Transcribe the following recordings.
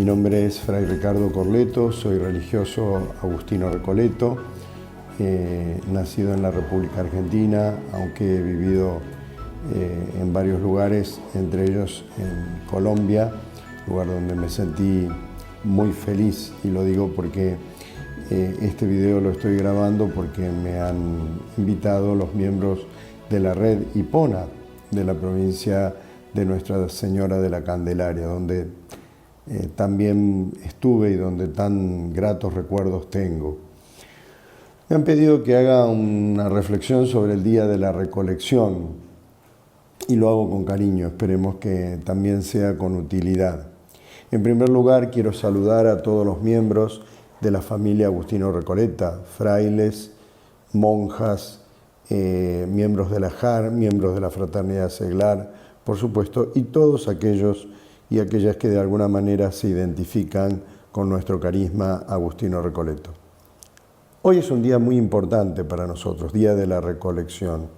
Mi nombre es Fray Ricardo Corleto, soy religioso agustino recoleto, nacido en la República Argentina, aunque he vivido en varios lugares, entre ellos en Colombia, lugar donde me sentí muy feliz, y lo digo porque este video lo estoy grabando porque me han invitado los miembros de la red Hipona de la provincia de Nuestra Señora de la Candelaria, donde también estuve y donde tan gratos recuerdos tengo. Me han pedido que haga una reflexión sobre el Día de la Recolección y lo hago con cariño, esperemos que también sea con utilidad. En primer lugar, quiero saludar a todos los miembros de la familia Agustino Recoleta, frailes, monjas, miembros de la JAR, miembros de la Fraternidad Seglar, por supuesto, y todos aquellos y aquellas que de alguna manera se identifican con nuestro carisma agustino recoleto. Hoy es un día muy importante para nosotros, Día de la Recolección.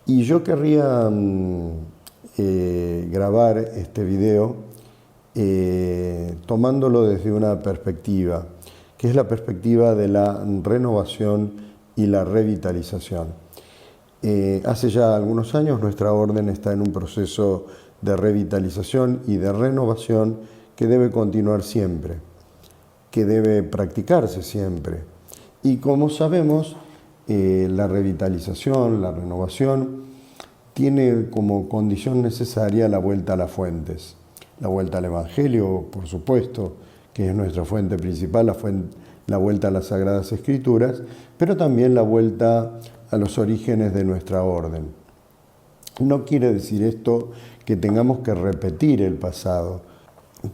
Y yo querría grabar este video tomándolo desde una perspectiva, que es la perspectiva de la renovación y la revitalización. Hace ya algunos años nuestra orden está en un proceso de revitalización y de renovación que debe continuar siempre, que debe practicarse siempre. Y como sabemos, la revitalización, la renovación, tiene como condición necesaria la vuelta a las fuentes. La vuelta al Evangelio, por supuesto, que es nuestra fuente principal, la vuelta a las Sagradas Escrituras, pero también la vuelta a los orígenes de nuestra orden. No quiere decir esto que tengamos que repetir el pasado,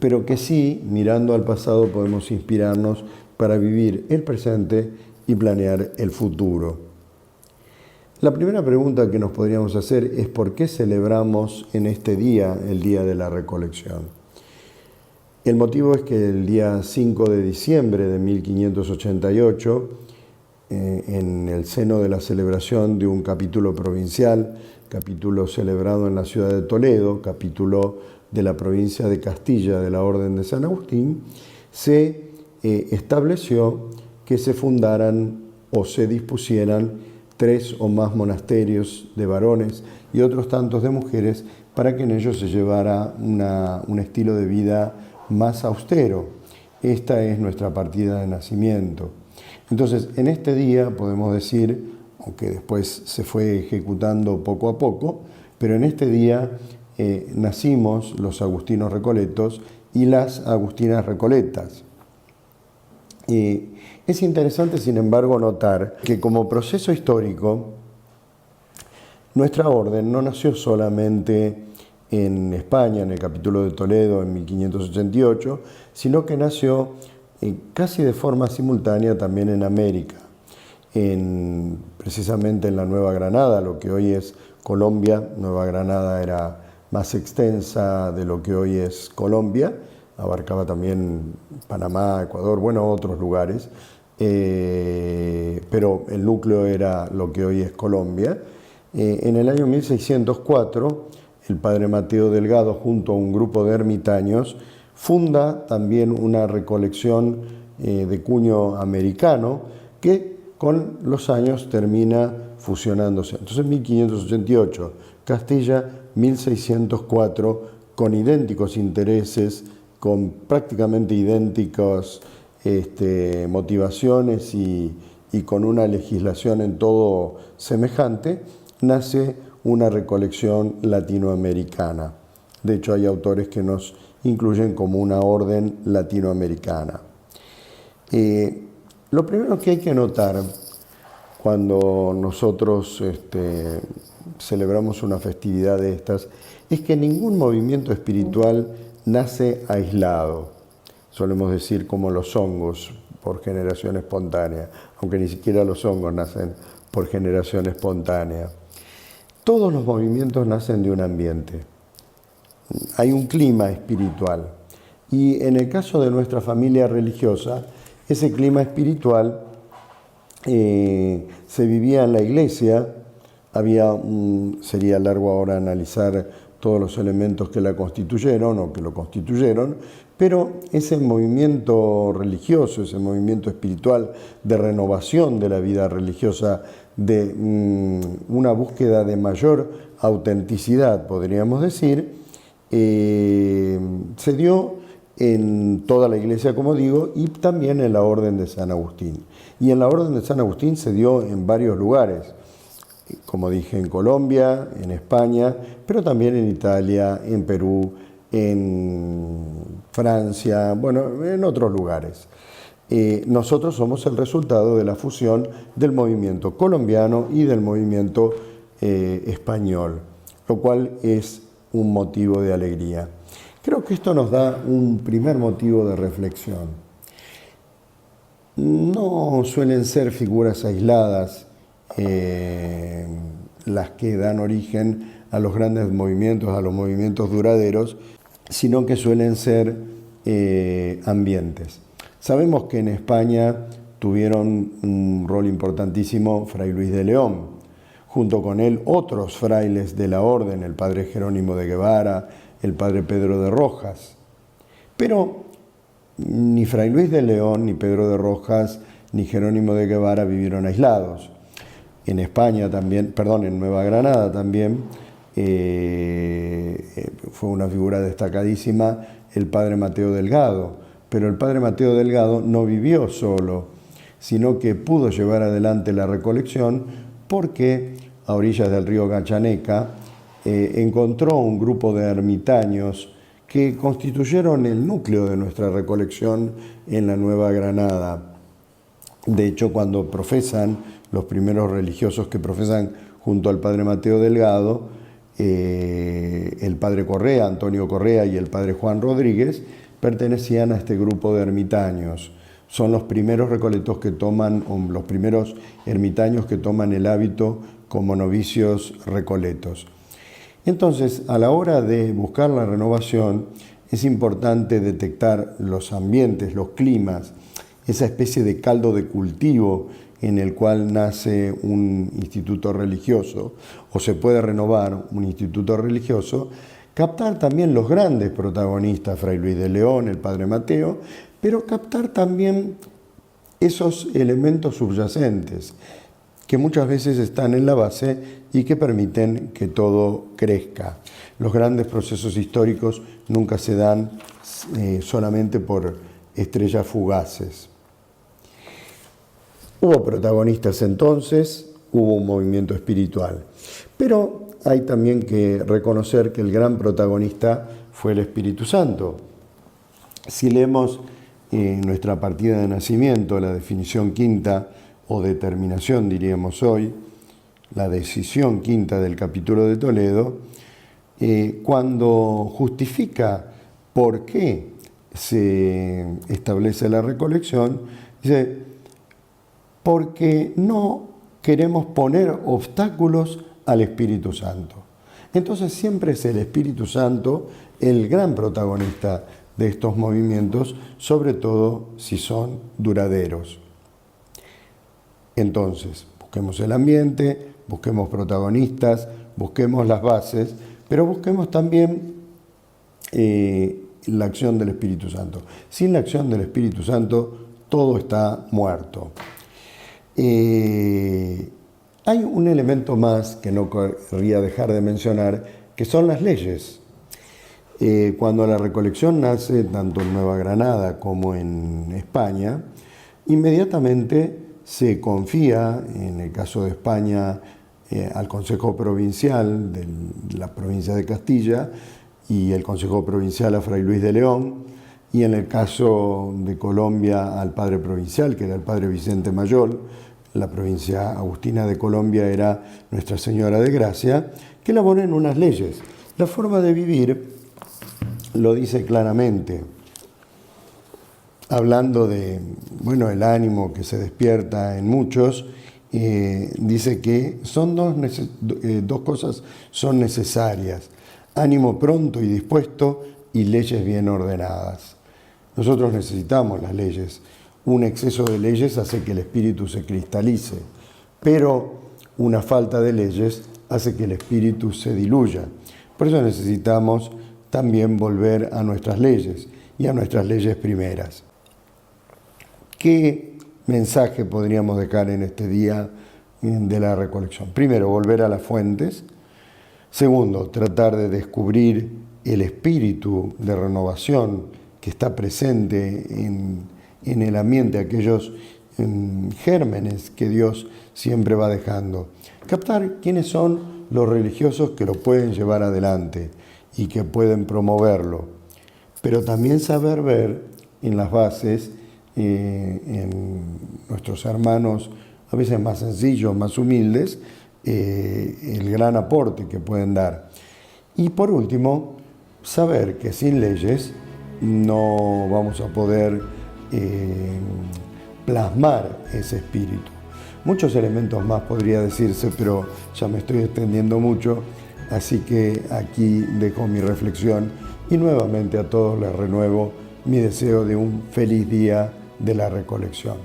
pero que sí, mirando al pasado, podemos inspirarnos para vivir el presente y planear el futuro. La primera pregunta que nos podríamos hacer es ¿por qué celebramos en este día el Día de la Recolección? El motivo es que el día 5 de diciembre de 1588, en el seno de la celebración de un capítulo provincial, capítulo celebrado en la ciudad de Toledo, capítulo de la provincia de Castilla de la Orden de San Agustín, se estableció que se fundaran o se dispusieran 3 o más monasterios de varones y otros tantos de mujeres para que en ellos se llevara un estilo de vida más austero. Esta es nuestra partida de nacimiento. Entonces, en este día podemos decir, aunque después se fue ejecutando poco a poco, pero en este día nacimos los agustinos recoletos y las agustinas recoletas. Es interesante, sin embargo, notar que como proceso histórico, nuestra orden no nació solamente en España, en el capítulo de Toledo en 1588, sino que nació casi de forma simultánea también en América, precisamente en la Nueva Granada, lo que hoy es Colombia. Nueva Granada era más extensa de lo que hoy es Colombia, abarcaba también Panamá, Ecuador, bueno, otros lugares, pero el núcleo era lo que hoy es Colombia. En el año 1604, el padre Mateo Delgado, junto a un grupo de ermitaños, funda también una recolección de cuño americano que con los años termina fusionándose. Entonces, 1588, Castilla, 1604, con idénticos intereses, con prácticamente idénticas motivaciones y con una legislación en todo semejante, nace una recolección latinoamericana. De hecho, hay autores que nos incluyen como una orden latinoamericana. Lo primero que hay que notar cuando nosotros celebramos una festividad de estas es que ningún movimiento espiritual nace aislado, solemos decir como los hongos por generación espontánea, aunque ni siquiera los hongos nacen por generación espontánea. Todos los movimientos nacen de un ambiente. Hay un clima espiritual y en el caso de nuestra familia religiosa, ese clima espiritual se vivía en la iglesia. Sería largo ahora analizar todos los elementos que la constituyeron o que lo constituyeron, pero ese movimiento religioso, ese movimiento espiritual de renovación de la vida religiosa, de una búsqueda de mayor autenticidad, podríamos decir, se dio en toda la iglesia, como digo, y también en la Orden de San Agustín. Y en la Orden de San Agustín se dio en varios lugares, como dije, en Colombia, en España, pero también en Italia, en Perú, en Francia, bueno, en otros lugares. Nosotros somos el resultado de la fusión del movimiento colombiano y del movimiento español, lo cual es un motivo de alegría. Creo que esto nos da un primer motivo de reflexión. No suelen ser figuras aisladas las que dan origen a los grandes movimientos, a los movimientos duraderos, sino que suelen ser ambientes. Sabemos que en España tuvieron un rol importantísimo Fray Luis de León, junto con él otros frailes de la orden, el padre Jerónimo de Guevara, el padre Pedro de Rojas. Pero ni Fray Luis de León, ni Pedro de Rojas, ni Jerónimo de Guevara vivieron aislados. En España también, perdón, en Nueva Granada también fue una figura destacadísima el padre Mateo Delgado, pero el padre Mateo Delgado no vivió solo, sino que pudo llevar adelante la recolección porque a orillas del río Gachaneca encontró un grupo de ermitaños que constituyeron el núcleo de nuestra recolección en la Nueva Granada. De hecho, cuando profesan, los primeros religiosos que profesan junto al padre Mateo Delgado, el padre Correa, Antonio Correa y el padre Juan Rodríguez, pertenecían a este grupo de ermitaños. Son los primeros recoletos que toman, o los primeros ermitaños que toman el hábito como novicios recoletos. Entonces, a la hora de buscar la renovación, es importante detectar los ambientes, los climas, esa especie de caldo de cultivo en el cual nace un instituto religioso, o se puede renovar un instituto religioso, captar también los grandes protagonistas, Fray Luis de León, el padre Mateo, pero captar también esos elementos subyacentes que muchas veces están en la base y que permiten que todo crezca. Los grandes procesos históricos nunca se dan solamente por estrellas fugaces. Hubo protagonistas entonces, hubo un movimiento espiritual, pero hay también que reconocer que el gran protagonista fue el Espíritu Santo. Si leemos nuestra partida de nacimiento, la definición quinta, o determinación diríamos hoy, la decisión quinta del capítulo de Toledo, cuando justifica por qué se establece la recolección, dice, porque no queremos poner obstáculos al Espíritu Santo. Entonces siempre es el Espíritu Santo el gran protagonista de estos movimientos, sobre todo si son duraderos. Entonces, busquemos el ambiente, busquemos protagonistas, busquemos las bases, pero busquemos también la acción del Espíritu Santo. Sin la acción del Espíritu Santo, todo está muerto. Hay un elemento más que no querría dejar de mencionar, que son las leyes. Cuando la recolección nace, tanto en Nueva Granada como en España, inmediatamente se confía, en el caso de España, al Consejo Provincial de la provincia de Castilla y el Consejo Provincial a Fray Luis de León, y en el caso de Colombia al padre provincial, que era el padre Vicente Mayol. La provincia agustina de Colombia era Nuestra Señora de Gracia, que elaboran unas leyes. La forma de vivir lo dice claramente, hablando de, el ánimo que se despierta en muchos, dice que son dos cosas son necesarias: ánimo pronto y dispuesto y leyes bien ordenadas. Nosotros necesitamos las leyes. Un exceso de leyes hace que el espíritu se cristalice, pero una falta de leyes hace que el espíritu se diluya. Por eso necesitamos también volver a nuestras leyes y a nuestras leyes primeras. ¿Qué mensaje podríamos dejar en este día de la recolección? Primero, volver a las fuentes. Segundo, tratar de descubrir el espíritu de renovación que está presente en el ambiente, aquellos gérmenes que Dios siempre va dejando. Captar quiénes son los religiosos que lo pueden llevar adelante y que pueden promoverlo, pero también saber ver en las bases, en nuestros hermanos a veces más sencillos, más humildes, el gran aporte que pueden dar. Y por último, saber que sin leyes no vamos a poder plasmar ese espíritu. Muchos elementos más podría decirse, pero ya me estoy extendiendo mucho, así que aquí dejo mi reflexión y nuevamente a todos les renuevo mi deseo de un feliz día de la recolección.